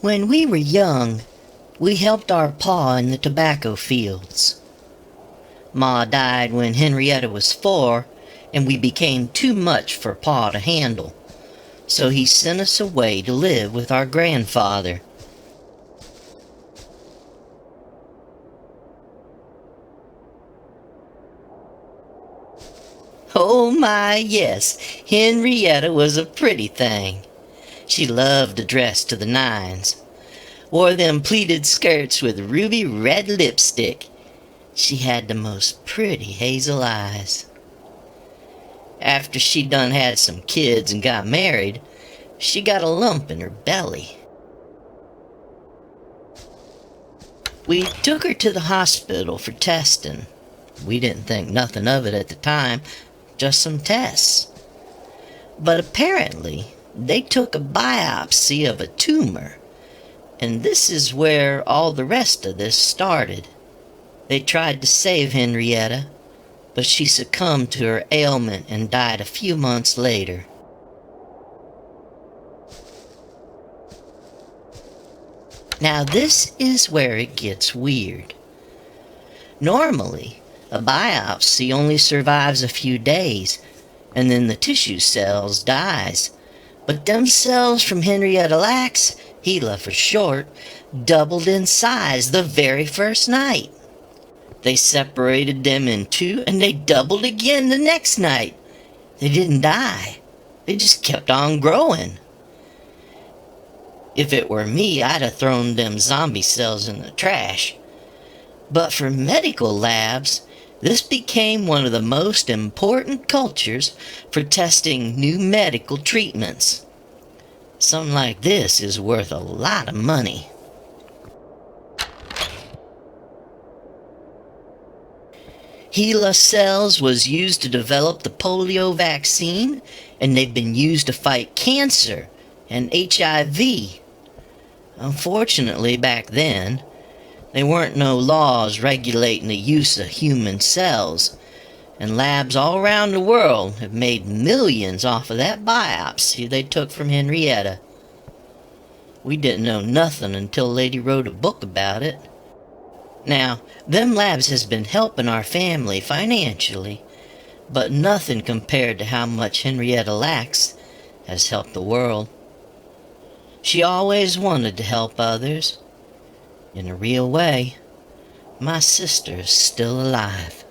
When we were young, we helped our pa in the tobacco fields. Ma died when Henrietta was 4, and we became too much for pa to handle, so he sent us away to live with our grandfather. Oh my, yes, Henrietta was a pretty thing. She loved to dress to the nines. Wore them pleated skirts with ruby red lipstick. She had the most pretty hazel eyes. After she done had some kids and got married, she got a lump in her belly. We took her to the hospital for testing. We didn't think nothing of it at the time, just some tests. But apparently, they took a biopsy of a tumor, and this is where all the rest of this started. They tried to save Henrietta, but she succumbed to her ailment and died a few months later. Now this is where it gets weird. Normally, a biopsy only survives a few days, and then the tissue cells dies. But them cells from Henrietta Lacks, HeLa for short, doubled in size the very first night. They separated them in two, and they doubled again the next night. They didn't die. They just kept on growing. If it were me, I'd have thrown them zombie cells in the trash. But for medical labs, this became one of the most important cultures for testing new medical treatments. Something like this is worth a lot of money. HeLa cells was used to develop the polio vaccine, and they've been used to fight cancer and HIV. Unfortunately, back then, there weren't no laws regulating the use of human cells, and labs all around the world have made millions off of that biopsy they took from Henrietta. We didn't know nothing until Lady wrote a book about it. Now, them labs has been helping our family financially, but nothing compared to how much Henrietta Lacks has helped the world. She always wanted to help others. In a real way, my sister's still alive.